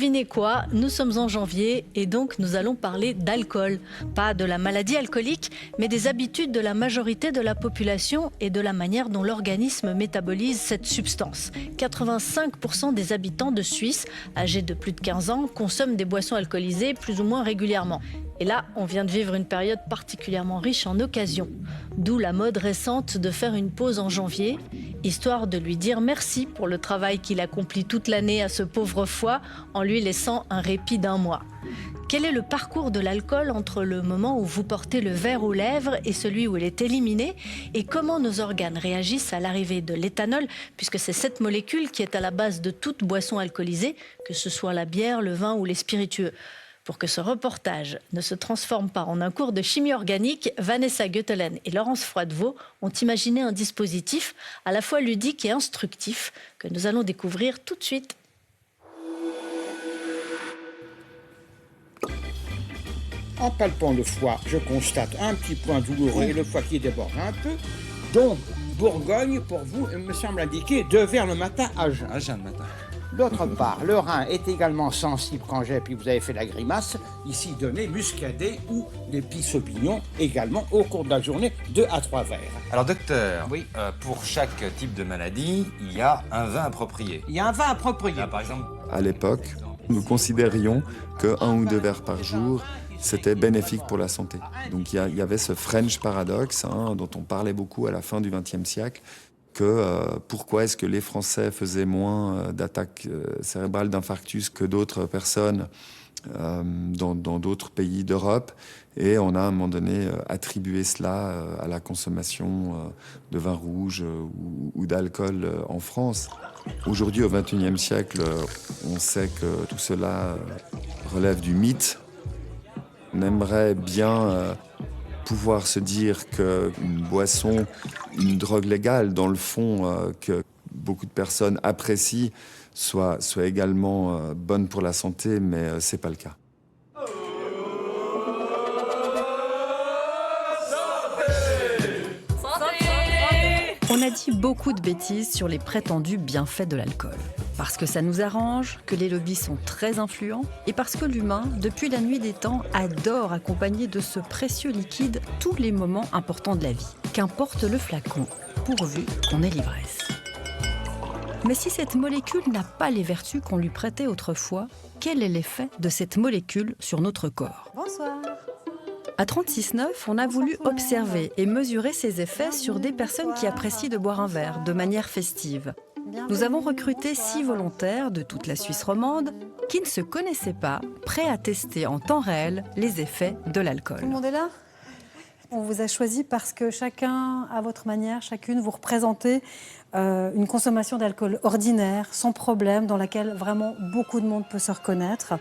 devinez quoi? Nous sommes en janvier et donc nous allons parler d'alcool. Pas de la maladie alcoolique, mais des habitudes de la majorité de la population et de la manière dont l'organisme métabolise cette substance. 85% des habitants de Suisse, âgés de plus de 15 ans, consomment des boissons alcoolisées plus ou moins régulièrement. Et là, on vient de vivre une période particulièrement riche en occasions. D'où la mode récente de faire une pause en janvier, histoire de lui dire merci pour le travail qu'il accomplit toute l'année à ce pauvre foie en lui laissant un répit d'un mois. Quel est le parcours de l'alcool entre le moment où vous portez le verre aux lèvres et celui où il est éliminé? Et comment nos organes réagissent à l'arrivée de l'éthanol, puisque c'est cette molécule qui est à la base de toute boisson alcoolisée, que ce soit la bière, le vin ou les spiritueux? Pour que ce reportage ne se transforme pas en un cours de chimie organique, Vanessa Goetelen et Laurence Froidevaux ont imaginé un dispositif à la fois ludique et instructif que nous allons découvrir tout de suite. En palpant le foie, je constate un petit point douloureux et le foie qui déborde un peu. Donc, Bourgogne, pour vous, me semble indiquer 2 verres le matin à jeun. À jeun le matin. D'autre part, le rein est également sensible quand puis vous avez fait la grimace. Ici, donné muscadet ou des petits saupignons également au cours de la journée, 2 à 3 verres. Alors docteur, Oui. Pour chaque type de maladie, il y a un vin approprié. Il y a un vin approprié. Là, par exemple, À l'époque, nous considérions que 1 ou 2 verres par jour, c'était bénéfique pour la santé. Donc il y avait ce French paradoxe dont on parlait beaucoup à la fin du XXe siècle, que pourquoi est-ce que les Français faisaient moins d'attaques cérébrales, d'infarctus que d'autres personnes dans d'autres pays d'Europe. Et on a à un moment donné attribué cela à la consommation de vin rouge ou d'alcool en France. Aujourd'hui, au XXIe siècle, on sait que tout cela relève du mythe. On aimerait bien pouvoir se dire qu'une boisson, une drogue légale, dans le fond, que beaucoup de personnes apprécient, soit également bonne pour la santé, mais c'est pas le cas. On a dit beaucoup de bêtises sur les prétendus bienfaits de l'alcool. Parce que ça nous arrange, que les lobbies sont très influents, et parce que l'humain, depuis la nuit des temps, adore accompagner de ce précieux liquide tous les moments importants de la vie. Qu'importe le flacon, pourvu qu'on ait l'ivresse. Mais si cette molécule n'a pas les vertus qu'on lui prêtait autrefois, quel est l'effet de cette molécule sur notre corps? Bonsoir. À 36,9, on a voulu observer et mesurer ses effets sur des personnes qui apprécient de boire un verre de manière festive. Nous avons recruté 6 volontaires de toute la Suisse romande qui ne se connaissaient pas, prêts à tester en temps réel les effets de l'alcool. Tout le monde est là? On vous a choisi parce que chacun, à votre manière, chacune, vous représentez une consommation d'alcool ordinaire, sans problème, dans laquelle vraiment beaucoup de monde peut se reconnaître.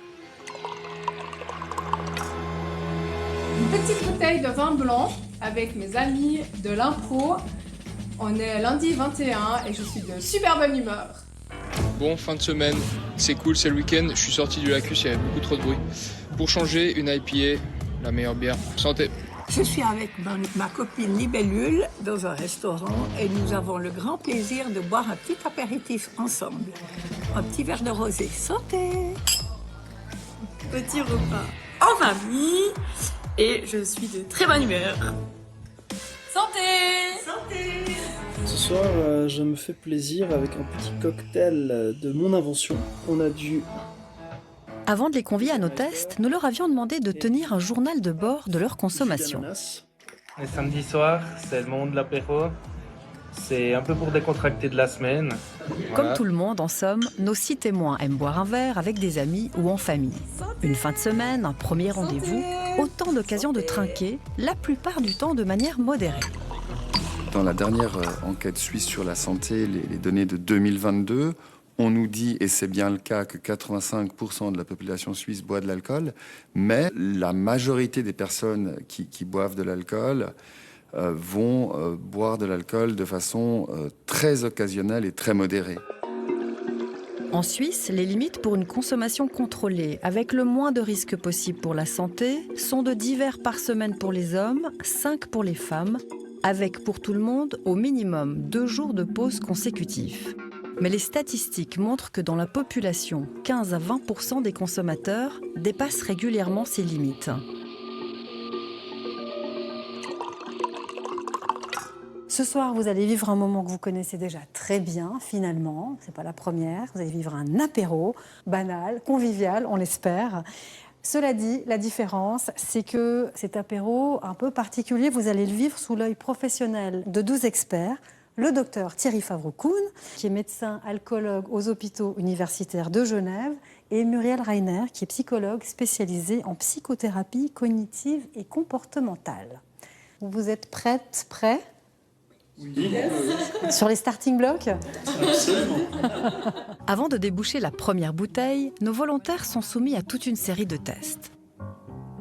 Une petite bouteille de vin blanc avec mes amis de l'impro. On est lundi 21 et je suis de super bonne humeur. Bon, fin de semaine, c'est cool, c'est le week-end, je suis sorti du Lacus, il y avait beaucoup trop de bruit. Pour changer, une IPA, la meilleure bière. Santé! Je suis avec ma copine Libellule dans un restaurant et nous avons le grand plaisir de boire un petit apéritif ensemble. Un petit verre de rosé. Santé! Petit repas en famille et je suis de très bonne humeur. Santé! Santé! Ce soir, je me fais plaisir avec un petit cocktail de mon invention. On a du... Avant de les convier à nos tests, nous leur avions demandé de tenir un journal de bord de leur consommation. Les samedis soirs, c'est le moment de l'apéro. C'est un peu pour décontracter de la semaine. Comme tout le monde, en somme, nos 6 témoins aiment boire un verre avec des amis ou en famille. Une fin de semaine, un premier rendez-vous, autant d'occasions de trinquer, la plupart du temps de manière modérée. Dans la dernière enquête suisse sur la santé, les données de 2022, on nous dit, et c'est bien le cas, que 85% de la population suisse boit de l'alcool, mais la majorité des personnes qui boivent de l'alcool vont boire de l'alcool de façon très occasionnelle et très modérée. En Suisse, les limites pour une consommation contrôlée, avec le moins de risques possible pour la santé, sont de 10 verres par semaine pour les hommes, 5 pour les femmes, avec pour tout le monde au minimum 2 jours de pause consécutifs. Mais les statistiques montrent que dans la population, 15 à 20% des consommateurs dépassent régulièrement ces limites. Ce soir, vous allez vivre un moment que vous connaissez déjà très bien, finalement. Ce n'est pas la première. Vous allez vivre un apéro banal, convivial, on l'espère. Cela dit, la différence, c'est que cet apéro un peu particulier, vous allez le vivre sous l'œil professionnel de 12 experts. Le docteur Thierry Favre-Koun, qui est médecin alcoologue aux hôpitaux universitaires de Genève, et Muriel Reiner, qui est psychologue spécialisée en psychothérapie cognitive et comportementale. Vous êtes prêts? Oui. Sur les starting blocks? Absolument. Avant de déboucher la première bouteille, nos volontaires sont soumis à toute une série de tests.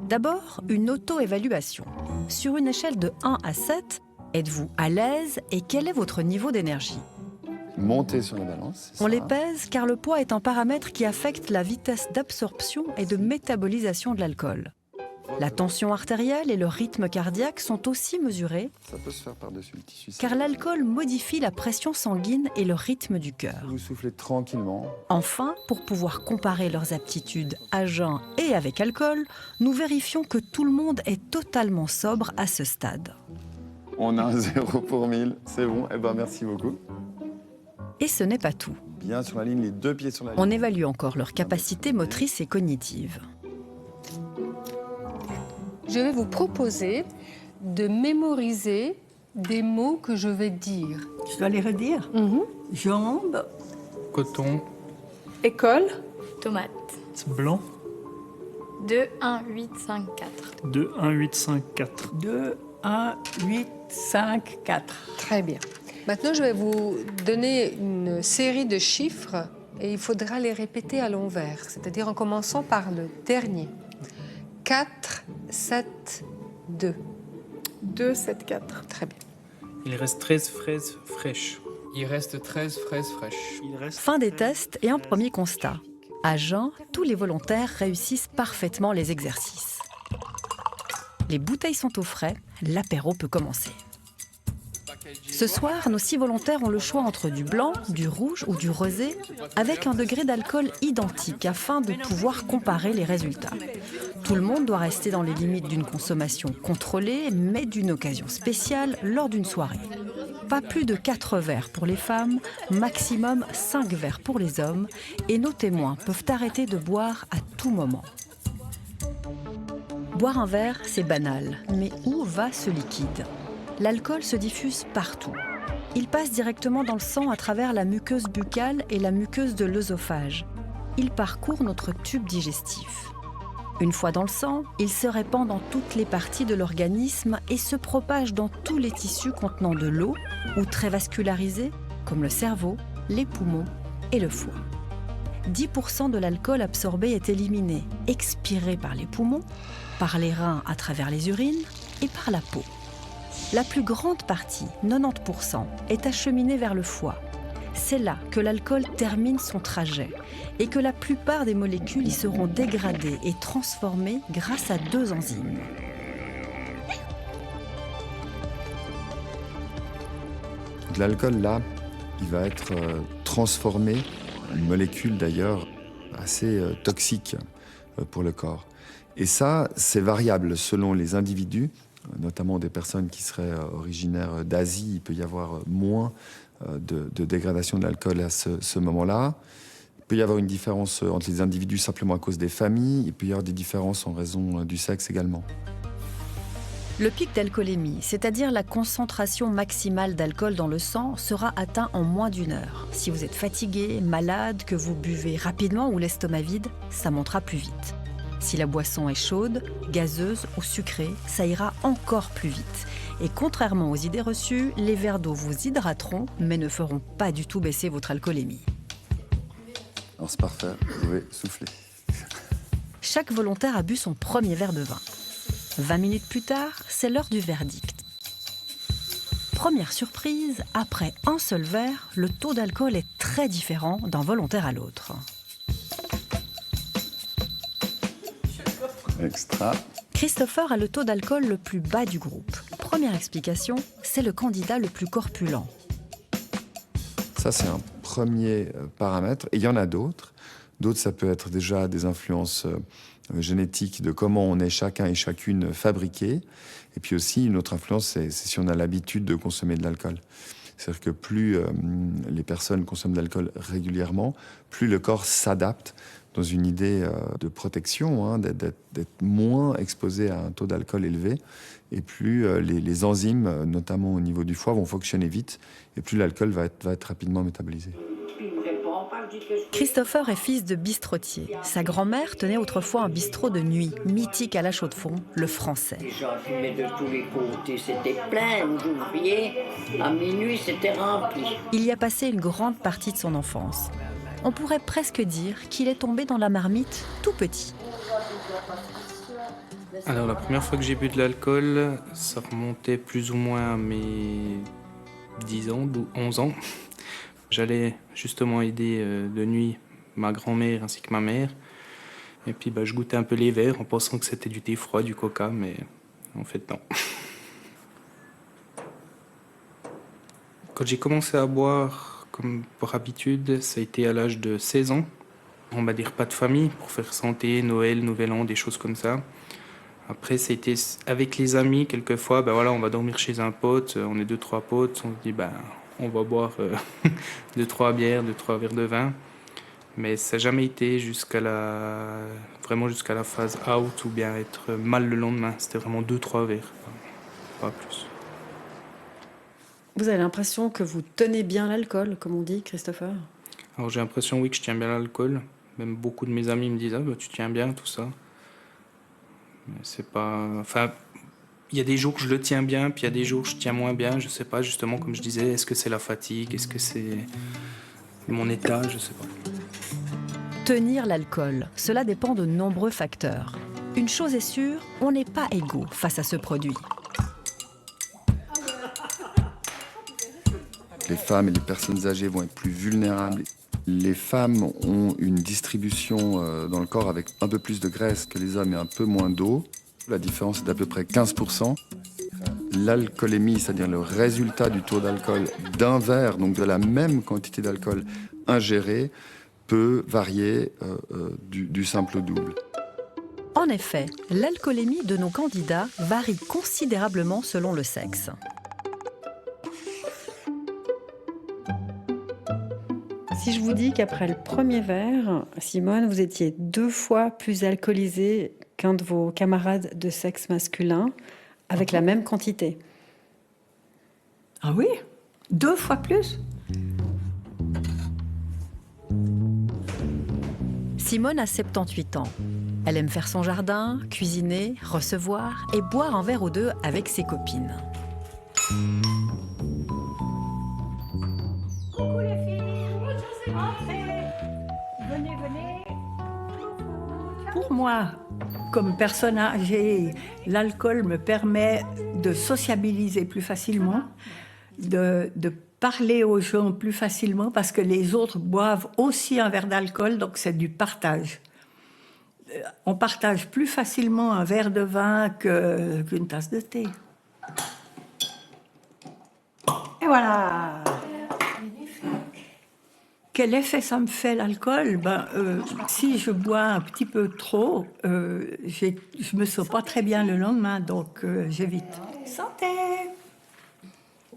D'abord, une auto-évaluation. Sur une échelle de 1 à 7, êtes-vous à l'aise et quel est votre niveau d'énergie? Monter sur la balance. On les pèse car le poids est un paramètre qui affecte la vitesse d'absorption et de métabolisation de l'alcool. La tension artérielle et le rythme cardiaque sont aussi mesurés Ça peut se faire par-dessus le tissu. car l'alcool modifie la pression sanguine et le rythme du cœur. Vous soufflez tranquillement. Enfin, pour pouvoir comparer leurs aptitudes à jeun et avec alcool, nous vérifions que tout le monde est totalement sobre à ce stade. On a un 0 pour 1000, c'est bon. Eh ben merci beaucoup. Et ce n'est pas tout. Bien sur la ligne, les 2 pieds sur la ligne. On évalue encore leurs capacités motrices et cognitives. Je vais vous proposer de mémoriser des mots que je vais dire. Je dois les redire. Jambes. Coton. École. Tomate. Blanc. 2, 1, 8, 5, 4. 2, 1, 8, 5, 4. 2, 1, 8, 5, 4. Très bien. Maintenant, je vais vous donner une série de chiffres et il faudra les répéter à l'envers, c'est-à-dire en commençant par le dernier. 4, 7, 2. 2, 7, 4. Très bien. Il reste 13 fraises fraîches. Il reste 13 fraises fraîches. Fin des tests et un premier constat. À jeun, tous les volontaires réussissent parfaitement les exercices. Les bouteilles sont au frais, l'apéro peut commencer. Ce soir, nos 6 volontaires ont le choix entre du blanc, du rouge ou du rosé, avec un degré d'alcool identique afin de pouvoir comparer les résultats. Tout le monde doit rester dans les limites d'une consommation contrôlée, mais d'une occasion spéciale lors d'une soirée. Pas plus de 4 verres pour les femmes, maximum 5 verres pour les hommes, et nos témoins peuvent arrêter de boire à tout moment. Boire un verre, c'est banal, mais où va ce liquide ? L'alcool se diffuse partout. Il passe directement dans le sang à travers la muqueuse buccale et la muqueuse de l'œsophage. Il parcourt notre tube digestif. Une fois dans le sang, il se répand dans toutes les parties de l'organisme et se propage dans tous les tissus contenant de l'eau ou très vascularisés, comme le cerveau, les poumons et le foie. 10% de l'alcool absorbé est éliminé, expiré par les poumons, par les reins à travers les urines et par la peau. La plus grande partie, 90%, est acheminée vers le foie. C'est là que l'alcool termine son trajet et que la plupart des molécules y seront dégradées et transformées grâce à 2 enzymes. L'alcool, là, il va être transformé, une molécule d'ailleurs assez toxique pour le corps. Et ça, c'est variable selon les individus, notamment des personnes qui seraient originaires d'Asie. Il peut y avoir moins de dégradation de l'alcool à ce moment-là. Il peut y avoir une différence entre les individus simplement à cause des familles. Il peut y avoir des différences en raison du sexe également. Le pic d'alcoolémie, c'est-à-dire la concentration maximale d'alcool dans le sang, sera atteint en moins d'1 heure. Si vous êtes fatigué, malade, que vous buvez rapidement ou l'estomac vide, ça montera plus vite. Si la boisson est chaude, gazeuse ou sucrée, ça ira encore plus vite. Et contrairement aux idées reçues, les verres d'eau vous hydrateront, mais ne feront pas du tout baisser votre alcoolémie. Alors c'est parfait, vous pouvez souffler. Chaque volontaire a bu son premier verre de vin. 20 minutes plus tard, c'est l'heure du verdict. Première surprise, après un seul verre, le taux d'alcool est très différent d'un volontaire à l'autre. Extra. Christopher a le taux d'alcool le plus bas du groupe. Première explication, c'est le candidat le plus corpulent. Ça, c'est un premier paramètre. Et il y en a d'autres. D'autres, ça peut être déjà des influences génétiques de comment on est chacun et chacune fabriqué. Et puis aussi, une autre influence, c'est si on a l'habitude de consommer de l'alcool. C'est-à-dire que plus les personnes consomment de l'alcool régulièrement, plus le corps s'adapte dans une idée de protection, hein, d'être moins exposé à un taux d'alcool élevé. Et plus les enzymes, notamment au niveau du foie, vont fonctionner vite. Et plus l'alcool va être rapidement métabolisé. Christopher est fils de bistrotier. Sa grand-mère tenait autrefois un bistrot de nuit, mythique à La Chaux-de-Fonds, le Français. Les gens fumaient de tous les côtés, c'était plein, aux ouvriers. À minuit, c'était rempli. Il y a passé une grande partie de son enfance. On pourrait presque dire qu'il est tombé dans la marmite tout petit. Alors la première fois que j'ai bu de l'alcool, ça remontait plus ou moins à mes 10 ans, 11 ans. J'allais justement aider de nuit ma grand-mère ainsi que ma mère. Et puis je goûtais un peu les verres en pensant que c'était du thé froid, du coca, mais en fait non. Quand j'ai commencé à boire, comme par habitude, ça a été à l'âge de 16 ans. On va dire pas de famille pour faire santé, Noël, Nouvel An, des choses comme ça. Après, ça a été avec les amis, quelquefois, voilà, on va dormir chez un pote, on est 2-3 potes, on se dit, on va boire 2-3 bières, 2-3 verres de vin. Mais ça n'a jamais été vraiment jusqu'à la phase out ou bien être mal le lendemain. C'était vraiment 2-3 verres, pas plus. Vous avez l'impression que vous tenez bien l'alcool, comme on dit, Christopher? Alors j'ai l'impression, oui, que je tiens bien l'alcool. Même beaucoup de mes amis me disent, tu tiens bien, tout ça. Mais c'est pas... Enfin, il y a des jours que je le tiens bien, puis il y a des jours que je tiens moins bien. Je sais pas, justement, comme je disais, est-ce que c'est la fatigue? Est-ce que c'est mon état? Je sais pas. Tenir l'alcool, cela dépend de nombreux facteurs. Une chose est sûre, on n'est pas égaux face à ce produit. Les femmes et les personnes âgées vont être plus vulnérables. Les femmes ont une distribution dans le corps avec un peu plus de graisse que les hommes et un peu moins d'eau. La différence est d'à peu près 15%. L'alcoolémie, c'est-à-dire le résultat du taux d'alcool d'un verre, donc de la même quantité d'alcool ingéré, peut varier du simple au double. En effet, l'alcoolémie de nos candidats varie considérablement selon le sexe. Si je vous dis qu'après le premier verre, Simone, vous étiez 2 fois plus alcoolisée qu'un de vos camarades de sexe masculin, avec la même quantité. Ah oui? 2 fois plus? Simone a 78 ans. Elle aime faire son jardin, cuisiner, recevoir et boire un verre ou deux avec ses copines. Coucou les filles, entrez, venez. Pour moi, comme personne âgée, l'alcool me permet de sociabiliser plus facilement, de parler aux gens plus facilement parce que les autres boivent aussi un verre d'alcool, donc c'est du partage. On partage plus facilement un verre de vin qu'une tasse de thé. Et voilà. Quel effet ça me fait l'alcool? Si je bois un petit peu trop, je me sens pas très bien le lendemain, donc j'évite. Santé!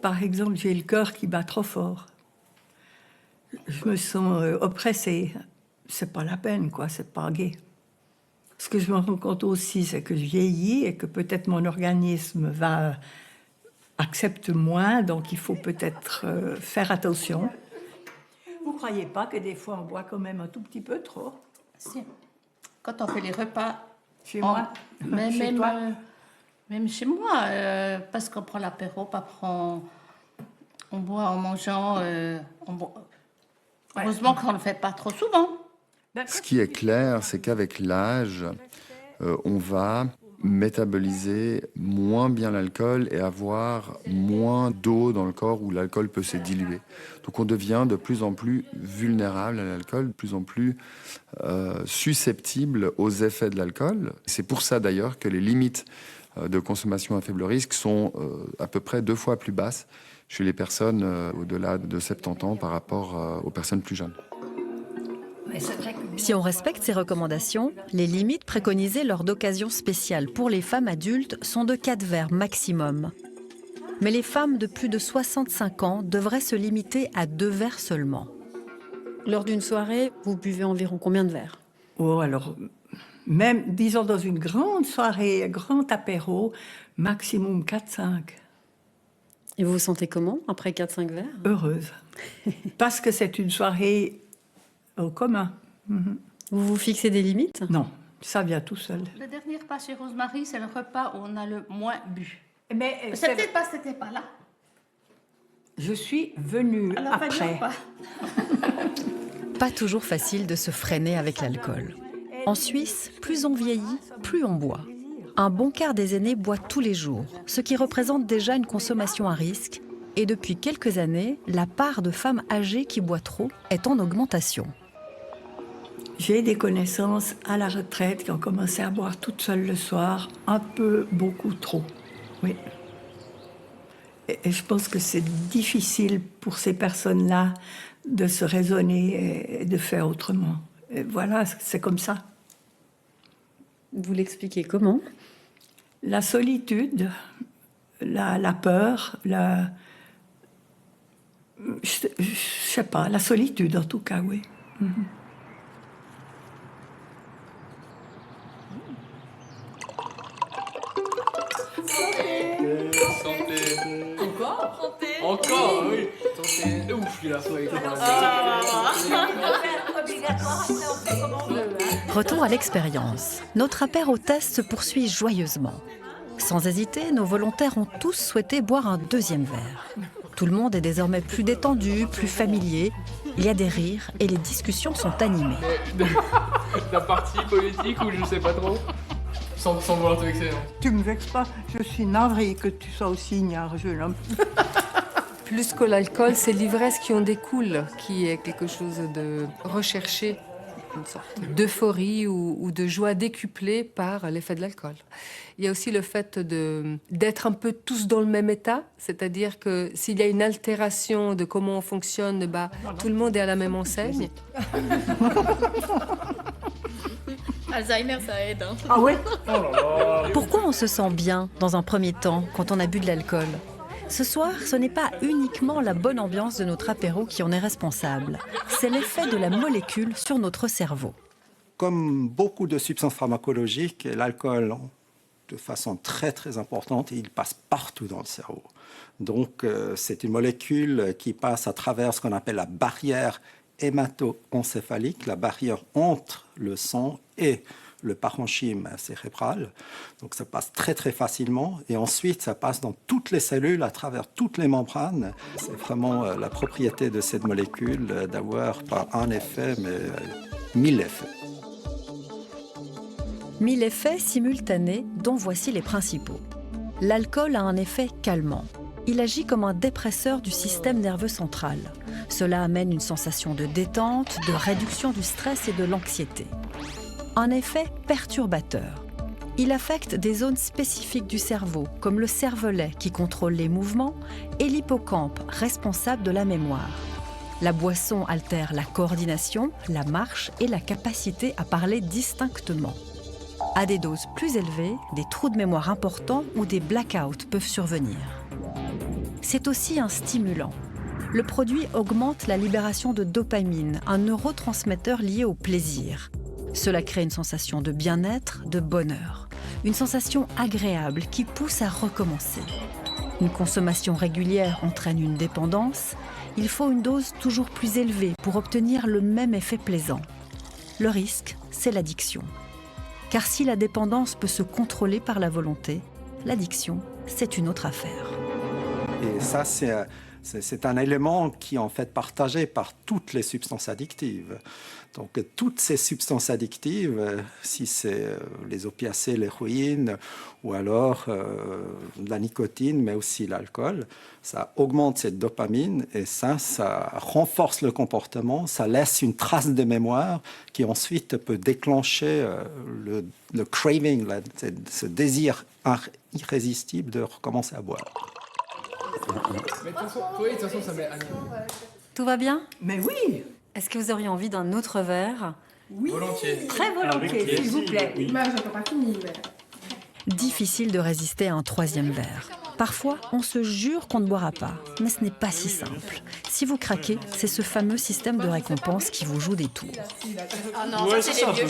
Par exemple, j'ai le cœur qui bat trop fort. Je me sens oppressée. C'est pas la peine, quoi. C'est pas gai. Ce que je me rends compte aussi, c'est que je vieillis et que peut-être mon organisme accepte moins, donc il faut peut-être faire attention. Vous croyez pas que des fois on boit quand même un tout petit peu trop? Si. Quand on fait les repas. Chez moi? Chez toi? Même chez moi, parce qu'on prend l'apéro, on boit en mangeant. Heureusement qu'on ne le fait pas trop souvent. Ce qui est clair, c'est qu'avec l'âge, on va métaboliser moins bien l'alcool et avoir moins d'eau dans le corps où l'alcool peut se diluer. Donc on devient de plus en plus vulnérable à l'alcool, de plus en plus susceptible aux effets de l'alcool. C'est pour ça d'ailleurs que les limites de consommation à faible risque sont à peu près 2 fois plus basses chez les personnes au-delà de 70 ans par rapport aux personnes plus jeunes. Si on respecte ces recommandations, les limites préconisées lors d'occasions spéciales pour les femmes adultes sont de 4 verres maximum. Mais les femmes de plus de 65 ans devraient se limiter à 2 verres seulement. Lors d'une soirée, vous buvez environ combien de verres? Oh, alors, même, disons, dans une grande soirée, un grand apéro, maximum 4-5. Et vous vous sentez comment après 4-5 verres? Heureuse. Parce que c'est une soirée au commun. Vous vous fixez des limites? Non, ça vient tout seul. Le dernier repas chez Rosemary, c'est le repas où on a le moins bu. Mais C'est peut-être parce que t'étais pas là. Je suis venue Alors, après. Pas toujours facile de se freiner avec l'alcool. En Suisse, plus on vieillit, plus on boit. Un bon quart des aînés boit tous les jours, ce qui représente déjà une consommation à risque. Et depuis quelques années, la part de femmes âgées qui boivent trop est en augmentation. J'ai des connaissances à la retraite qui ont commencé à boire toutes seules le soir, un peu, beaucoup trop. Oui. Et je pense que c'est difficile pour ces personnes-là de se raisonner et de faire autrement. Et voilà, c'est comme ça. Vous l'expliquez comment? La solitude, la peur, je sais pas, la solitude en tout cas, oui. Encore, oui. Santé. Ouf, il a soirée. Retour à l'expérience. Notre apéro-test se poursuit joyeusement. Sans hésiter, nos volontaires ont tous souhaité boire un deuxième verre. Tout le monde est désormais plus détendu, plus familier. Il y a des rires et les discussions sont animées. D'un parti politique ou je sais pas trop. Sans vouloir te vexer. Hein. Tu me vexes pas, je suis navrée que tu sois aussi ignare, jeune homme. Plus que l'alcool, c'est l'ivresse qui en découle, qui est quelque chose de recherché, une sorte d'euphorie ou de joie décuplée par l'effet de l'alcool. Il y a aussi le fait d'être un peu tous dans le même état, c'est-à-dire que s'il y a une altération de comment on fonctionne, bah, tout le monde est à la même enseigne. Alzheimer, ça aide. Hein. Ah ouais? Pourquoi on se sent bien dans un premier temps quand on a bu de l'alcool? Ce soir, ce n'est pas uniquement la bonne ambiance de notre apéro qui en est responsable. C'est l'effet de la molécule sur notre cerveau. Comme beaucoup de substances pharmacologiques, l'alcool, de façon très très importante, il passe partout dans le cerveau. Donc c'est une molécule qui passe à travers ce qu'on appelle la barrière hémato-encéphalique, la barrière entre le sang et le parenchyme cérébral. Donc ça passe très très facilement et ensuite ça passe dans toutes les cellules, à travers toutes les membranes. C'est vraiment la propriété de cette molécule d'avoir pas un effet mais 1000 effets. 1000 effets simultanés dont voici les principaux. L'alcool a un effet calmant. Il agit comme un dépresseur du système nerveux central. Cela amène une sensation de détente, de réduction du stress et de l'anxiété. Un effet perturbateur. Il affecte des zones spécifiques du cerveau, comme le cervelet qui contrôle les mouvements et l'hippocampe responsable de la mémoire. La boisson altère la coordination, la marche et la capacité à parler distinctement. À des doses plus élevées, des trous de mémoire importants ou des blackouts peuvent survenir. C'est aussi un stimulant. Le produit augmente la libération de dopamine, un neurotransmetteur lié au plaisir. Cela crée une sensation de bien-être, de bonheur. Une sensation agréable qui pousse à recommencer. Une consommation régulière entraîne une dépendance. Il faut une dose toujours plus élevée pour obtenir le même effet plaisant. Le risque, c'est l'addiction. Car si la dépendance peut se contrôler par la volonté, l'addiction, c'est une autre affaire. Et ça, c'est un élément qui est en fait partagé par toutes les substances addictives. Donc toutes ces substances addictives, si c'est les opiacés, l'héroïne ou alors la nicotine, mais aussi l'alcool, ça augmente cette dopamine et ça renforce le comportement, ça laisse une trace de mémoire qui ensuite peut déclencher le craving, ce désir irrésistible de recommencer à boire. Mais de toute façon, ça met Annie. Tout va bien? Mais oui. Est-ce que vous auriez envie d'un autre verre? Oui. Volontiers. Très volontiers, s'il vous plaît. Bah, j'entends pas fini, mais... Difficile de résister à un troisième verre. Parfois, on se jure qu'on ne boira pas, mais ce n'est pas si simple. Si vous craquez, c'est ce fameux système de récompense qui vous joue des tours. Ah non, ça c'est les vieux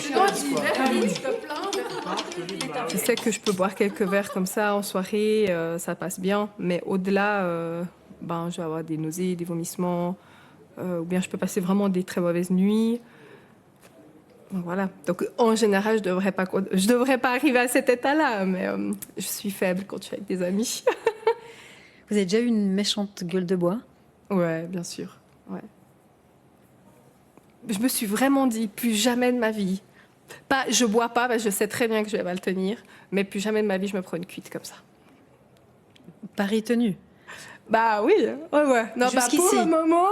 Je sais que je peux boire quelques verres comme ça en soirée, ça passe bien, mais au-delà, je vais avoir des nausées, des vomissements, ou bien je peux passer vraiment des très mauvaises nuits. Voilà. Donc en général, je devrais pas arriver à cet état-là, mais je suis faible quand je suis avec des amis. Vous avez déjà eu une méchante gueule de bois? Ouais, bien sûr. Ouais. Je me suis vraiment dit plus jamais de ma vie. Je bois pas, parce que je sais très bien que je vais mal tenir, mais plus jamais de ma vie je me prends une cuite comme ça. Pari tenu. Bah oui, ouais. Non, Jusqu'ici. pour le moment,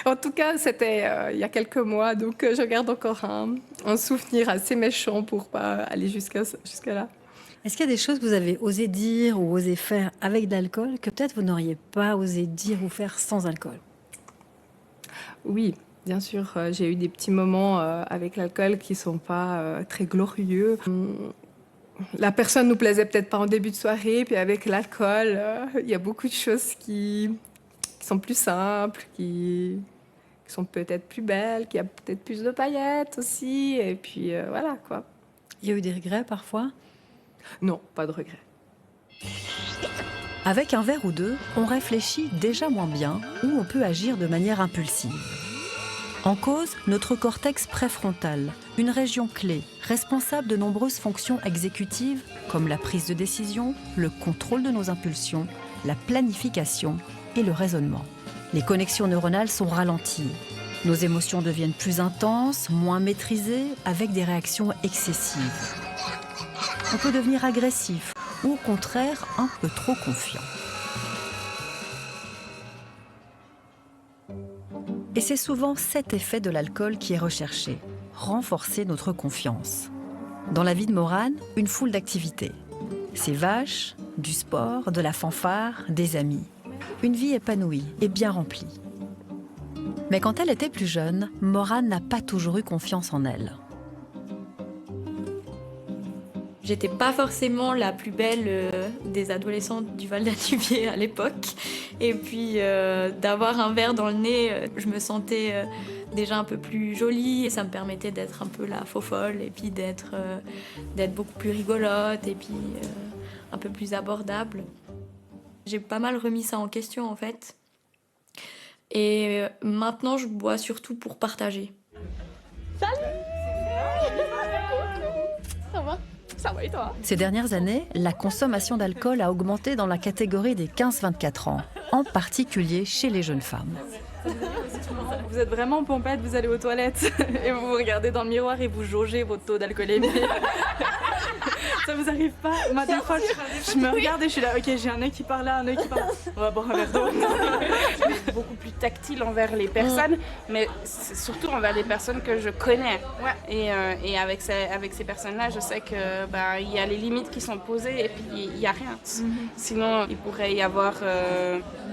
en tout cas, c'était il y a quelques mois, donc je garde encore un souvenir assez méchant pour pas aller jusqu'à là. Est-ce qu'il y a des choses que vous avez osé dire ou osé faire avec de l'alcool que peut-être vous n'auriez pas osé dire ou faire sans alcool? Oui, bien sûr, j'ai eu des petits moments avec l'alcool qui sont pas très glorieux. La personne nous plaisait peut-être pas en début de soirée, puis avec l'alcool, il y a beaucoup de choses qui sont plus simples, qui sont peut-être plus belles, qui a peut-être plus de paillettes aussi, et puis voilà quoi. Il y a eu des regrets parfois? Non, pas de regrets. Avec un verre ou deux, on réfléchit déjà moins bien ou on peut agir de manière impulsive. En cause, notre cortex préfrontal, une région clé, responsable de nombreuses fonctions exécutives comme la prise de décision, le contrôle de nos impulsions, la planification et le raisonnement. Les connexions neuronales sont ralenties. Nos émotions deviennent plus intenses, moins maîtrisées, avec des réactions excessives. On peut devenir agressif ou au contraire un peu trop confiant. Et c'est souvent cet effet de l'alcool qui est recherché, renforcer notre confiance. Dans la vie de Maurane, une foule d'activités. Ses vaches, du sport, de la fanfare, des amis. Une vie épanouie et bien remplie. Mais quand elle était plus jeune, Maurane n'a pas toujours eu confiance en elle. J'étais pas forcément la plus belle des adolescentes du Val d'Anubier à l'époque. Et puis d'avoir un verre dans le nez, je me sentais déjà un peu plus jolie. Et ça me permettait d'être un peu la faux-folle et puis d'être beaucoup plus rigolote et puis un peu plus abordable. J'ai pas mal remis ça en question en fait. Et maintenant, je bois surtout pour partager. Salut! Ça va? Ça va et toi? Ces dernières années, la consommation d'alcool a augmenté dans la catégorie des 15-24 ans, en particulier chez les jeunes femmes. Vous êtes vraiment pompette, vous allez aux toilettes et vous vous regardez dans le miroir et vous jaugez votre taux d'alcoolémie. Ça vous arrive pas? Moi, des fois, je me regarde et je suis là, ok, j'ai un œil qui parle là, un œil qui parle là. On va boire un verre d'eau. Je suis beaucoup plus tactile envers les personnes, mais c'est surtout envers les personnes que je connais. Et avec ces personnes-là, je sais que il y a les limites qui sont posées et puis il n'y a rien. Sinon, il pourrait y avoir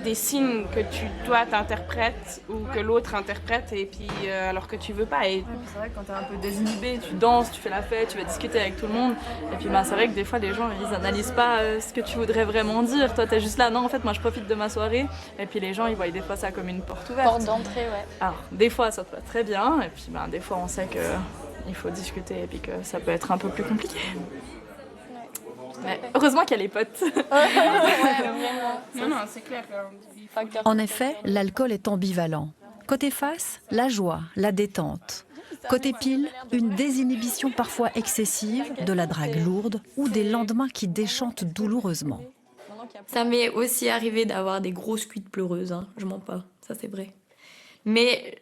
des signes que toi t'interprètes ou que l'autre interprète et puis alors que tu veux pas. Et... C'est vrai que quand t'es un peu désinhibé, tu danses, tu fais la fête, tu vas discuter avec tout le monde. Et puis c'est vrai que des fois les gens ils analysent pas ce que tu voudrais vraiment dire. Toi t'es juste là, non en fait moi je profite de ma soirée. Et puis les gens ils voient des fois ça comme une porte ouverte. Porte d'entrée, ouais. Alors des fois ça te va très bien et puis des fois on sait que il faut discuter et puis que ça peut être un peu plus compliqué. Mais heureusement qu'il y a les potes. Non, c'est clair. En effet, l'alcool est ambivalent. Côté face, la joie, la détente. Côté pile, une désinhibition parfois excessive, de la drague lourde ou des lendemains qui déchantent douloureusement. Ça m'est aussi arrivé d'avoir des grosses cuites pleureuses, hein. Je mens pas, ça c'est vrai. Mais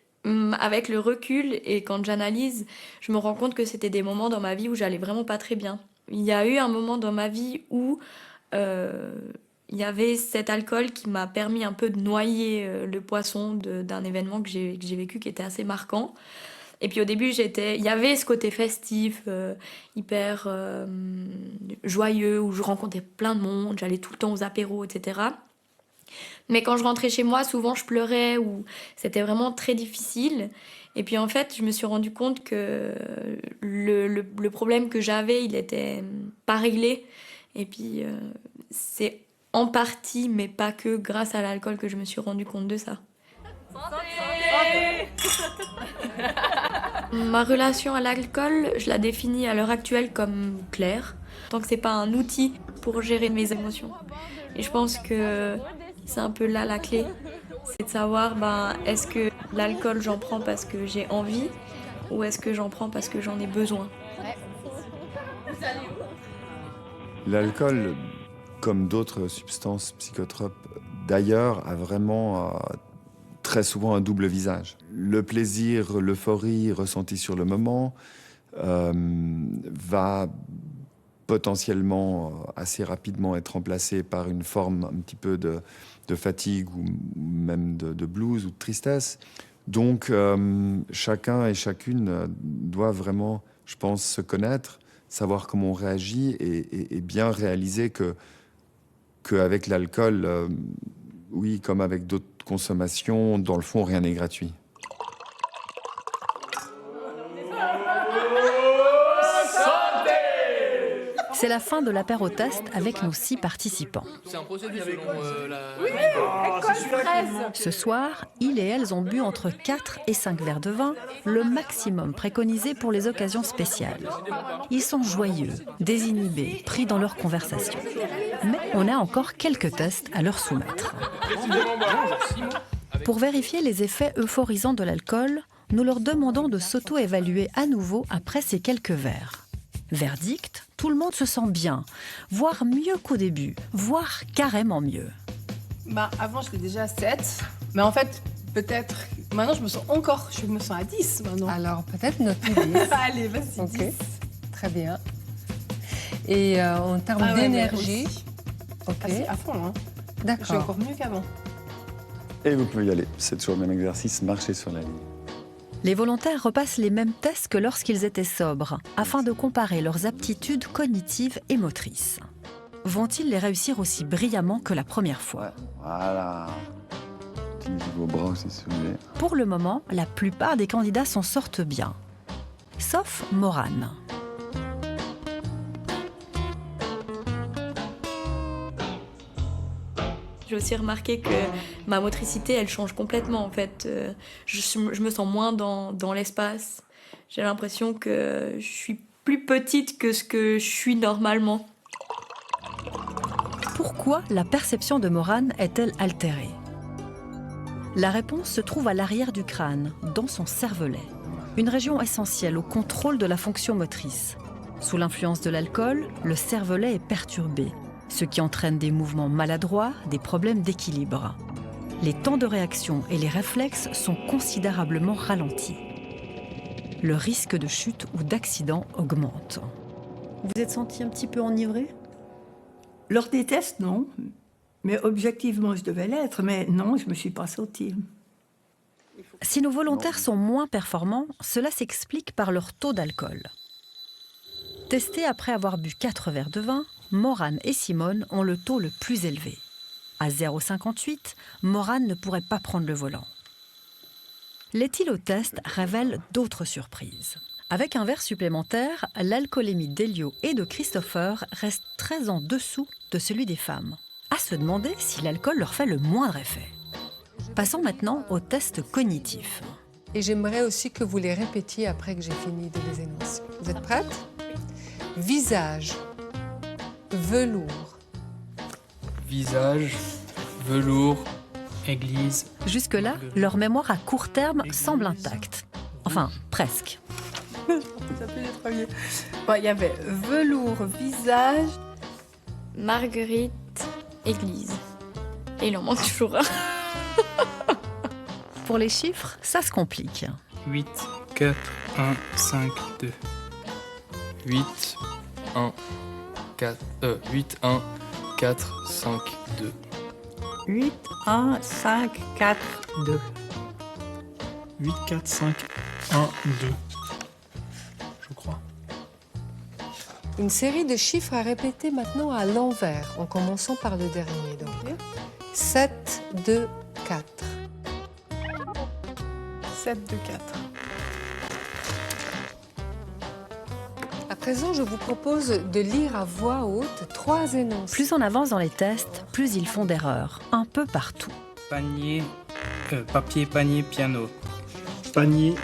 avec le recul et quand j'analyse, je me rends compte que c'était des moments dans ma vie où j'allais vraiment pas très bien. Il y a eu un moment dans ma vie où il y avait cet alcool qui m'a permis un peu de noyer le poisson d'un événement que j'ai vécu qui était assez marquant. Et puis au début, il y avait ce côté festif, hyper joyeux, où je rencontrais plein de monde, j'allais tout le temps aux apéros, etc. Mais quand je rentrais chez moi, souvent je pleurais ou c'était vraiment très difficile. Et puis en fait, je me suis rendu compte que le problème que j'avais, il était pas réglé. Et puis c'est en partie, mais pas que, grâce à l'alcool que je me suis rendu compte de ça. Ma relation à l'alcool, je la définis à l'heure actuelle comme claire. Tant que c'est pas un outil pour gérer mes émotions. Et je pense que c'est un peu là la clé. C'est de savoir, est-ce que l'alcool j'en prends parce que j'ai envie ou est-ce que j'en prends parce que j'en ai besoin. L'alcool, comme d'autres substances psychotropes d'ailleurs, a vraiment très souvent un double visage. Le plaisir, l'euphorie ressentie sur le moment va potentiellement assez rapidement être remplacé par une forme un petit peu de fatigue ou même de blues ou de tristesse. Donc chacun et chacune doit vraiment, je pense, se connaître, savoir comment on réagit et bien réaliser qu'avec l'alcool, oui, comme avec d'autres consommations, dans le fond, rien n'est gratuit. C'est la fin de l'apéro-test avec nos 6 participants. C'est un procédé selon Ce soir, ils et elles ont bu entre 4 et 5 verres de vin, le maximum préconisé pour les occasions spéciales. Ils sont joyeux, désinhibés, pris dans leur conversation. Mais on a encore quelques tests à leur soumettre. Pour vérifier les effets euphorisants de l'alcool, nous leur demandons de s'auto-évaluer à nouveau après ces quelques verres. Verdict, tout le monde se sent bien, voire mieux qu'au début, voire carrément mieux. Avant, j'étais déjà à 7. Mais en fait, peut-être... Maintenant, je me sens à 10 maintenant. Alors, peut-être noter 10. Allez, vas-y, Ok, 10. très bien. Et en termes d'énergie... Ok. C'est à fond, hein. D'accord. Je suis encore mieux qu'avant. Et vous pouvez y aller. C'est toujours le même exercice, marcher sur la ligne. Les volontaires repassent les mêmes tests que lorsqu'ils étaient sobres, afin de comparer leurs aptitudes cognitives et motrices. Vont-ils les réussir aussi brillamment que la première fois ? Voilà. Utilisez vos bras aussi, si vous voulez. Pour le moment, la plupart des candidats s'en sortent bien. Sauf Morane. J'ai aussi remarqué que ma motricité, elle change complètement en fait. Je me sens moins dans l'espace. J'ai l'impression que je suis plus petite que ce que je suis normalement. Pourquoi la perception de Morane est-elle altérée ? La réponse se trouve à l'arrière du crâne, dans son cervelet, une région essentielle au contrôle de la fonction motrice. Sous l'influence de l'alcool, le cervelet est perturbé, ce qui entraîne des mouvements maladroits, des problèmes d'équilibre. Les temps de réaction et les réflexes sont considérablement ralentis. Le risque de chute ou d'accident augmente. Vous êtes senti un petit peu enivré ? Lors des tests, non. Mais objectivement, je devais l'être. Mais non, je ne me suis pas sentie. Si nos volontaires sont moins performants, cela s'explique par leur taux d'alcool. Testés après avoir bu 4 verres de vin, Morane et Simone ont le taux le plus élevé. À 0,58, Morane ne pourrait pas prendre le volant. L'éthylotest révèle d'autres surprises. Avec un verre supplémentaire, l'alcoolémie d'Elio et de Christopher reste très en dessous de celui des femmes. À se demander si l'alcool leur fait le moindre effet. Passons maintenant au test cognitif. Et j'aimerais aussi que vous les répétiez après que j'ai fini de les énoncer. Vous êtes prêtes ? Visage, velours. Visage, velours, église. Jusque-là, leur mémoire à court terme semble intacte. Enfin, presque. Ça peut être premier. Bon, il y avait velours, visage... Marguerite, église. Et il en manque toujours un. Pour les chiffres, ça se complique. 8, 4, 1, 5, 2. 8, 1, 4, 8, 1, 4, 5, 2. 8, 1, 5, 4, 2. 8, 4, 5, 1, 2. Je crois. Une série de chiffres à répéter maintenant à l'envers, en commençant par le dernier. Donc. 7, 2, 4. 7, 2, 4. À présent, je vous propose de lire à voix haute 3 énoncés. Plus on avance dans les tests, plus ils font d'erreurs, un peu partout. Papier, panier, piano. Panier,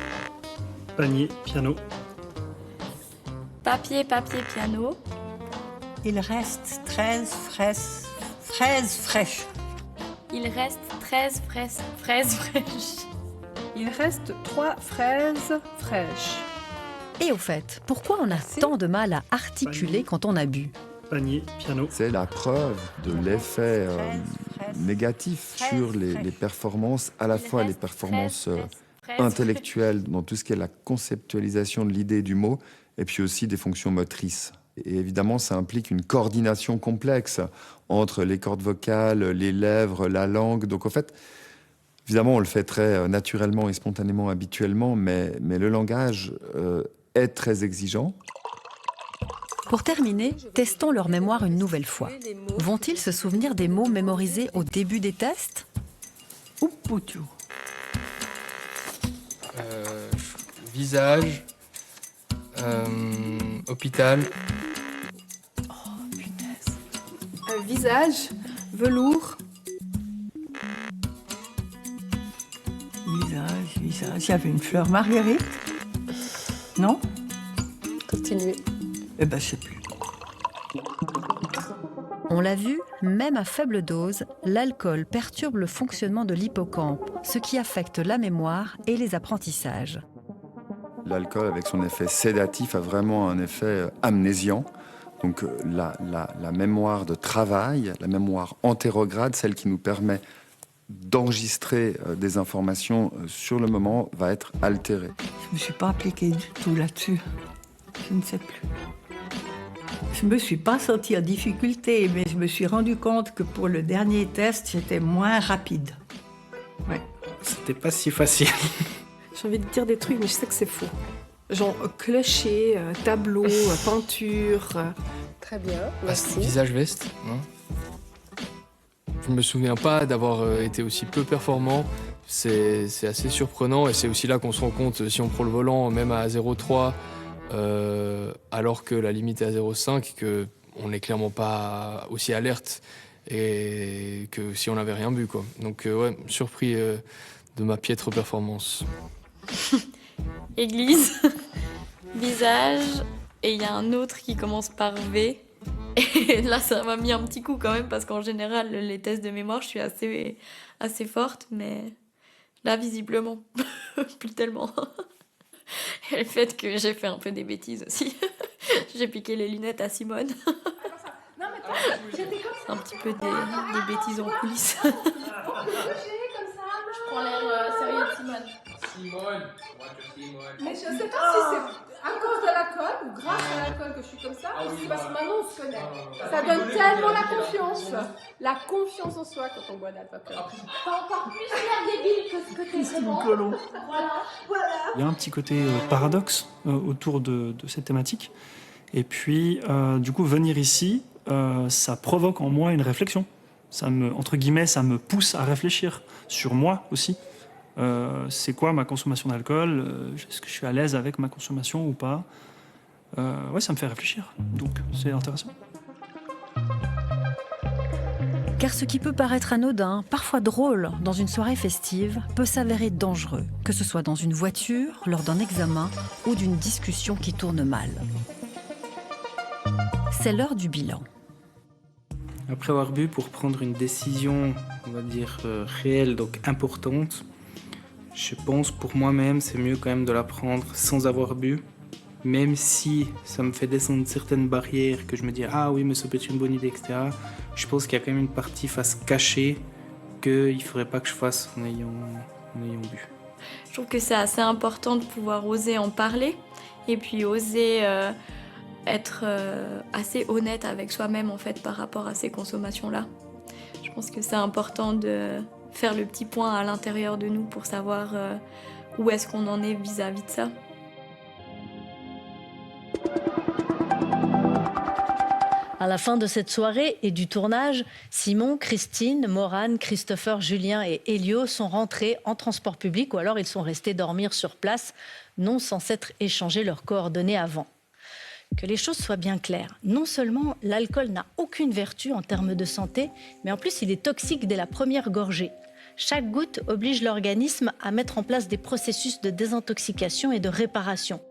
piano. Papier, piano. Il reste 13 fraises fraîches. Il reste 13 fraises fraîches. Il reste 3 fraises fraîches. Et au fait, pourquoi on a tant de mal à articuler quand on a bu? Panier, piano. C'est la preuve de l'effet négatif sur les performances, à la fois les performances intellectuelles dans tout ce qui est la conceptualisation de l'idée du mot, et puis aussi des fonctions motrices. Et évidemment, ça implique une coordination complexe entre les cordes vocales, les lèvres, la langue. Donc en fait, évidemment, on le fait très naturellement et spontanément, habituellement, mais le langage est très exigeant. Pour terminer, testons leur mémoire une nouvelle fois. Vont-ils se souvenir des mots mémorisés au début des tests? Uputu. Visage. Hôpital. Visage, velours. Visage. Il y avait une fleur marguerite. Non? Continuez. Eh ben, je sais plus. On l'a vu, même à faible dose, l'alcool perturbe le fonctionnement de l'hippocampe, ce qui affecte la mémoire et les apprentissages. L'alcool, avec son effet sédatif, a vraiment un effet amnésiant. Donc la mémoire de travail, la mémoire antérograde, celle qui nous permet d'enregistrer des informations sur le moment, va être altérée. Je ne me suis pas appliquée du tout là-dessus. Je ne sais plus. Je ne me suis pas sentie en difficulté, mais je me suis rendu compte que pour le dernier test, j'étais moins rapide. Ouais. C'était pas si facile. J'ai envie de dire des trucs, mais je sais que c'est faux. Genre clocher, tableau, peinture. Très bien, merci. Visage veste. Hein. Je me souviens pas d'avoir été aussi peu performant. C'est assez surprenant et c'est aussi là qu'on se rend compte, si on prend le volant même à 0,3, alors que la limite est à 0,5, qu'on n'est clairement pas aussi alerte et que si on n'avait rien bu, quoi. Donc ouais, surpris de ma piètre performance. Église, visage, et il y a un autre qui commence par V. Et là, ça m'a mis un petit coup quand même, parce qu'en général, les tests de mémoire, je suis assez forte, mais là, visiblement, plus tellement. Et le fait que j'ai fait un peu des bêtises aussi. J'ai piqué les lunettes à Simone. Un petit peu des bêtises en coulisses. Je prends l'air sérieux de Simone. Mais je sais pas si c'est à cause de l'alcool ou grâce à l'alcool que je suis comme ça, ou si parce que maintenant on se connaît. Ça donne tellement la confiance. La confiance en soi quand on boit de l'alcool. T'as encore plus l'air débile que ce que t'es vraiment. Voilà. Il y a un petit côté paradoxe autour de cette thématique. Et puis, du coup, venir ici, ça provoque en moi une réflexion. Entre guillemets, ça me pousse à réfléchir sur moi aussi. C'est quoi ma consommation d'alcool? Est-ce que je suis à l'aise avec ma consommation ou pas? Ouais, ça me fait réfléchir. Donc, c'est intéressant. Car ce qui peut paraître anodin, parfois drôle, dans une soirée festive, peut s'avérer dangereux, que ce soit dans une voiture, lors d'un examen ou d'une discussion qui tourne mal. C'est l'heure du bilan. Après avoir bu, pour prendre une décision, on va dire, réelle, donc importante, je pense pour moi-même, c'est mieux quand même de la prendre sans avoir bu, même si ça me fait descendre certaines barrières, que je me dis « Ah oui, mais ça peut être une bonne idée, etc. » Je pense qu'il y a quand même une partie face cachée qu'il ne faudrait pas que je fasse en ayant bu. Je trouve que c'est assez important de pouvoir oser en parler et puis oser être assez honnête avec soi-même en fait par rapport à ces consommations-là. Je pense que c'est important de faire le petit point à l'intérieur de nous pour savoir où est-ce qu'on en est vis-à-vis de ça. À la fin de cette soirée et du tournage, Simon, Christine, Morane, Christopher, Julien et Elio sont rentrés en transport public ou alors ils sont restés dormir sur place, non sans s'être échangé leurs coordonnées avant. Que les choses soient bien claires, non seulement l'alcool n'a aucune vertu en termes de santé, mais en plus il est toxique dès la première gorgée. Chaque goutte oblige l'organisme à mettre en place des processus de désintoxication et de réparation.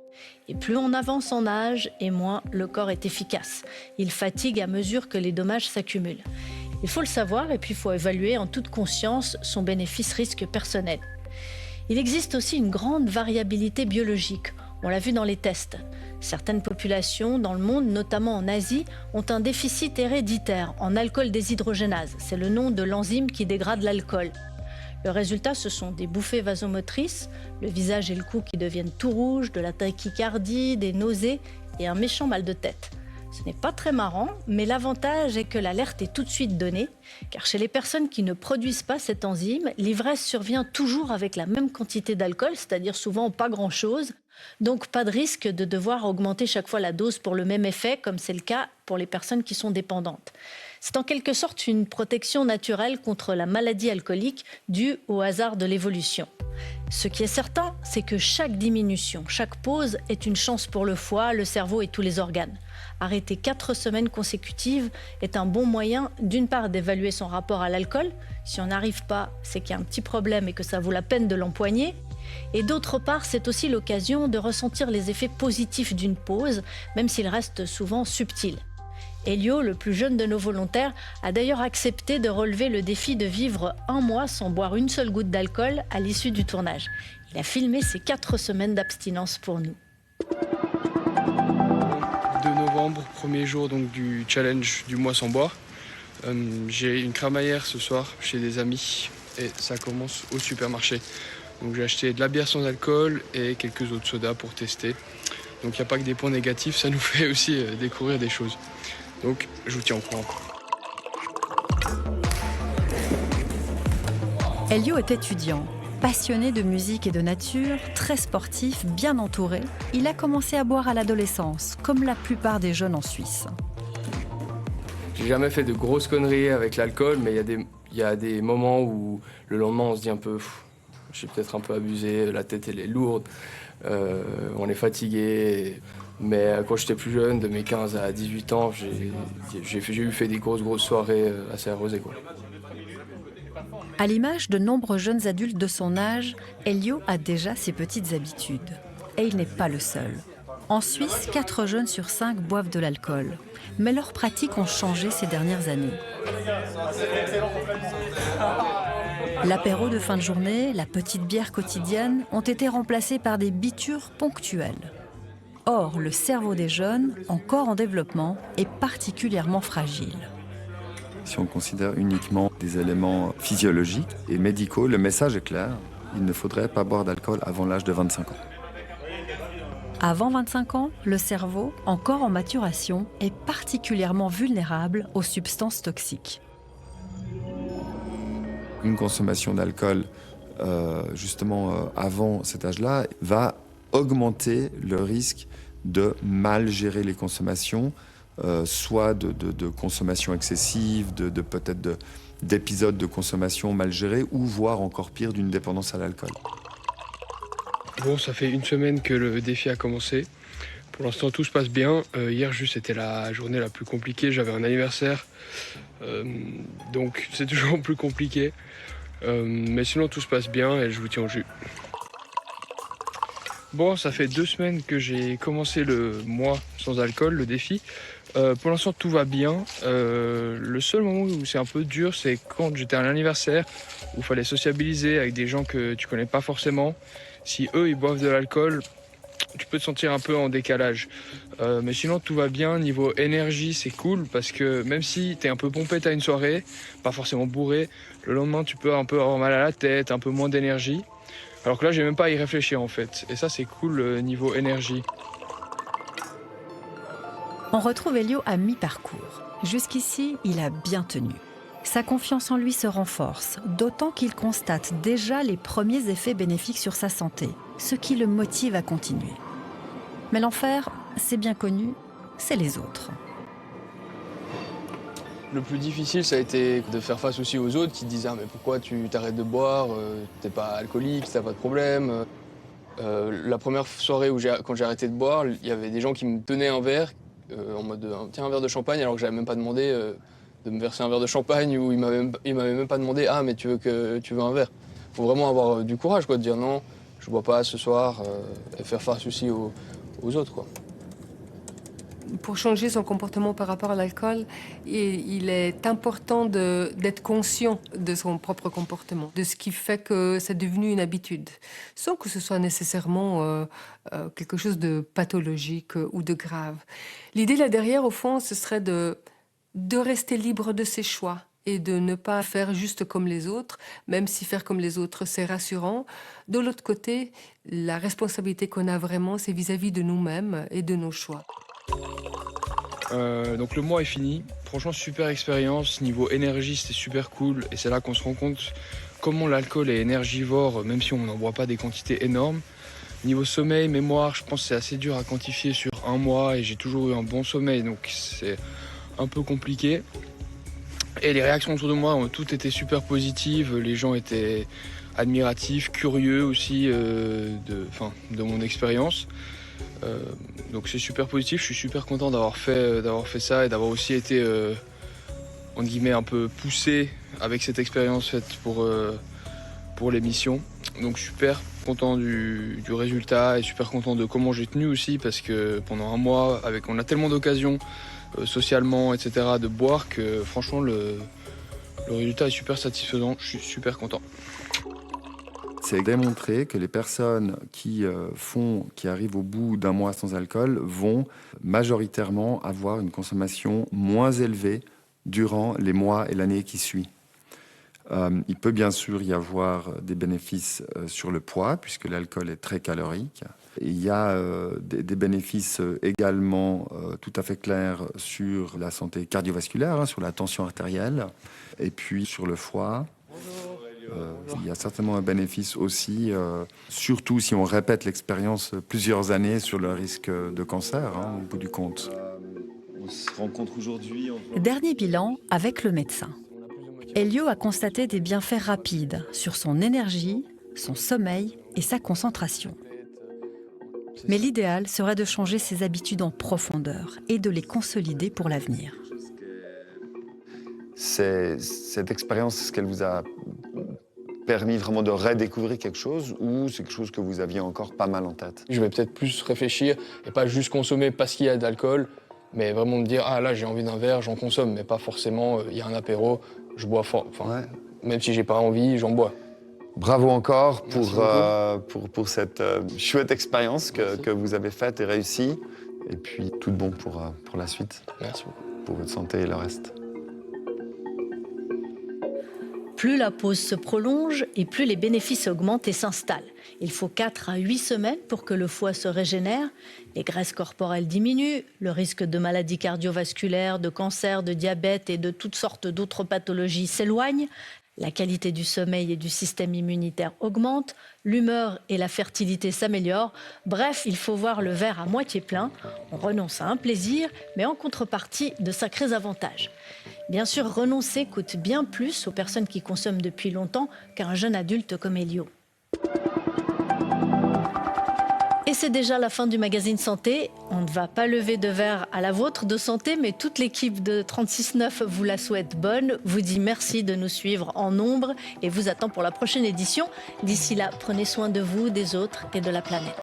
Et plus on avance en âge, et moins le corps est efficace. Il fatigue à mesure que les dommages s'accumulent. Il faut le savoir et puis il faut évaluer en toute conscience son bénéfice-risque personnel. Il existe aussi une grande variabilité biologique. On l'a vu dans les tests. Certaines populations dans le monde, notamment en Asie, ont un déficit héréditaire en alcool déshydrogénase. C'est le nom de l'enzyme qui dégrade l'alcool. Le résultat, ce sont des bouffées vasomotrices, le visage et le cou qui deviennent tout rouges, de la tachycardie, des nausées et un méchant mal de tête. Ce n'est pas très marrant, mais l'avantage est que l'alerte est tout de suite donnée, car chez les personnes qui ne produisent pas cette enzyme, l'ivresse survient toujours avec la même quantité d'alcool, c'est-à-dire souvent pas grand-chose, donc pas de risque de devoir augmenter chaque fois la dose pour le même effet, comme c'est le cas pour les personnes qui sont dépendantes. C'est en quelque sorte une protection naturelle contre la maladie alcoolique due au hasard de l'évolution. Ce qui est certain, c'est que chaque diminution, chaque pause est une chance pour le foie, le cerveau et tous les organes. Arrêter 4 semaines consécutives est un bon moyen, d'une part, d'évaluer son rapport à l'alcool. Si on n'arrive pas, c'est qu'il y a un petit problème et que ça vaut la peine de l'empoigner. Et d'autre part, c'est aussi l'occasion de ressentir les effets positifs d'une pause, même s'ils restent souvent subtils. Elio, le plus jeune de nos volontaires, a d'ailleurs accepté de relever le défi de vivre 1 mois sans boire une seule goutte d'alcool à l'issue du tournage. Il a filmé ses 4 semaines d'abstinence pour nous. 2 novembre, premier jour donc, du challenge du mois sans boire. J'ai une crémaillère ce soir chez des amis et ça commence au supermarché. Donc j'ai acheté de la bière sans alcool et quelques autres sodas pour tester. Donc il n'y a pas que des points négatifs, ça nous fait aussi découvrir des choses. Donc je vous tiens au courant. Elio est étudiant, passionné de musique et de nature, très sportif, bien entouré. Il a commencé à boire à l'adolescence, comme la plupart des jeunes en Suisse. J'ai jamais fait de grosses conneries avec l'alcool, mais il y a des moments où le lendemain on se dit un peu j'ai peut-être un peu abusé, la tête elle est lourde, on est fatigué. Mais quand j'étais plus jeune, de mes 15 à 18 ans, j'ai fait des grosses soirées assez arrosées, quoi. À l'image de nombreux jeunes adultes de son âge, Elio a déjà ses petites habitudes. Et il n'est pas le seul. En Suisse, 4 jeunes sur 5 boivent de l'alcool. Mais leurs pratiques ont changé ces dernières années. L'apéro de fin de journée, la petite bière quotidienne ont été remplacés par des bitures ponctuelles. Or, le cerveau des jeunes, encore en développement, est particulièrement fragile. Si on considère uniquement des éléments physiologiques et médicaux, le message est clair. Il ne faudrait pas boire d'alcool avant l'âge de 25 ans. Avant 25 ans, le cerveau, encore en maturation, est particulièrement vulnérable aux substances toxiques. Une consommation d'alcool, avant cet âge-là, va augmenter le risque de mal gérer les consommations, soit de consommation excessive, peut-être d'épisodes de consommation mal gérés, ou voire encore pire, d'une dépendance à l'alcool. Bon, ça fait 1 semaine que le défi a commencé. Pour l'instant, tout se passe bien. Hier, c'était la journée la plus compliquée. J'avais un anniversaire, donc c'est toujours plus compliqué. Mais sinon, tout se passe bien et je vous tiens au jus. Bon, ça fait 2 semaines que j'ai commencé le mois sans alcool, le défi. Pour l'instant, tout va bien. Le seul moment où c'est un peu dur, c'est quand j'étais à un anniversaire où il fallait sociabiliser avec des gens que tu connais pas forcément. Si eux, ils boivent de l'alcool, tu peux te sentir un peu en décalage. Mais sinon, tout va bien. Niveau énergie, c'est cool parce que même si tu es un peu pompé, tu as une soirée, pas forcément bourré, le lendemain, tu peux un peu avoir mal à la tête, un peu moins d'énergie. Alors que là, j'ai même pas à y réfléchir en fait. Et ça, c'est cool niveau énergie. On retrouve Elio à mi-parcours. Jusqu'ici, il a bien tenu. Sa confiance en lui se renforce, d'autant qu'il constate déjà les premiers effets bénéfiques sur sa santé, ce qui le motive à continuer. Mais l'enfer, c'est bien connu, c'est les autres. Le plus difficile, ça a été de faire face aussi aux autres qui disaient « Ah, mais pourquoi tu t'arrêtes de boire, t'es pas alcoolique, t'as pas de problème ». La première soirée quand j'ai arrêté de boire, il y avait des gens qui me tenaient un verre en mode « Tiens, un verre de champagne », alors que j'avais même pas demandé de me verser un verre de champagne, ou ils m'avaient même pas demandé « Ah, mais tu veux un verre ». Faut vraiment avoir du courage, quoi, de dire « Non, je bois pas ce soir », et faire face aussi aux autres, quoi. Pour changer son comportement par rapport à l'alcool, il est important d'être conscient de son propre comportement, de ce qui fait que c'est devenu une habitude, sans que ce soit nécessairement quelque chose de pathologique ou de grave. L'idée là derrière, au fond, ce serait de rester libre de ses choix et de ne pas faire juste comme les autres, même si faire comme les autres, c'est rassurant. De l'autre côté, la responsabilité qu'on a vraiment, c'est vis-à-vis de nous-mêmes et de nos choix. Donc le mois est fini, franchement super expérience, niveau énergie c'était super cool et c'est là qu'on se rend compte comment l'alcool est énergivore même si on n'en boit pas des quantités énormes. Niveau sommeil, mémoire, je pense que c'est assez dur à quantifier sur un mois et j'ai toujours eu un bon sommeil donc c'est un peu compliqué. Et les réactions autour de moi ont toutes été super positives, les gens étaient admiratifs, curieux aussi de mon expérience. Donc c'est super positif, je suis super content d'avoir fait ça et d'avoir aussi été entre guillemets un peu poussé avec cette expérience faite pour l'émission. Donc super content du résultat et super content de comment j'ai tenu aussi parce que pendant un mois, on a tellement d'occasions socialement, etc. de boire que franchement le résultat est super satisfaisant, je suis super content. C'est démontré que les personnes qui arrivent au bout d'un mois sans alcool vont majoritairement avoir une consommation moins élevée durant les mois et l'année qui suit. Il peut bien sûr y avoir des bénéfices sur le poids, puisque l'alcool est très calorique. Il y a des bénéfices également tout à fait clairs sur la santé cardiovasculaire, sur la tension artérielle, et puis sur le foie. Il y a certainement un bénéfice aussi, surtout si on répète l'expérience plusieurs années sur le risque de cancer, au bout du compte. On se rencontre aujourd'hui. Dernier bilan avec le médecin. Elio a constaté des bienfaits rapides sur son énergie, son sommeil et sa concentration. Mais l'idéal serait de changer ses habitudes en profondeur et de les consolider pour l'avenir. Cette expérience, est-ce qu'elle vous a permis vraiment de redécouvrir quelque chose ou c'est quelque chose que vous aviez encore pas mal en tête? Je vais peut-être plus réfléchir et pas juste consommer parce qu'il y a de l'alcool, mais vraiment me dire « Ah là, j'ai envie d'un verre, j'en consomme », mais pas forcément « Il y a un apéro, je bois fort ». Enfin, même si j'ai pas envie, j'en bois. Bravo encore pour cette chouette expérience que vous avez faite et réussie. Et puis tout de bon pour la suite. Merci beaucoup. Pour votre santé et le reste. Plus la pause se prolonge et plus les bénéfices augmentent et s'installent. Il faut 4 à 8 semaines pour que le foie se régénère, les graisses corporelles diminuent, le risque de maladies cardiovasculaires, de cancer, de diabète et de toutes sortes d'autres pathologies s'éloigne, la qualité du sommeil et du système immunitaire augmente, l'humeur et la fertilité s'améliorent. Bref, il faut voir le verre à moitié plein. On renonce à un plaisir, mais en contrepartie de sacrés avantages. Bien sûr, renoncer coûte bien plus aux personnes qui consomment depuis longtemps qu'à un jeune adulte comme Elio. Et c'est déjà la fin du magazine Santé. On ne va pas lever de verre à la vôtre de santé, mais toute l'équipe de 36.9 vous la souhaite bonne, vous dit merci de nous suivre en nombre et vous attend pour la prochaine édition. D'ici là, prenez soin de vous, des autres et de la planète.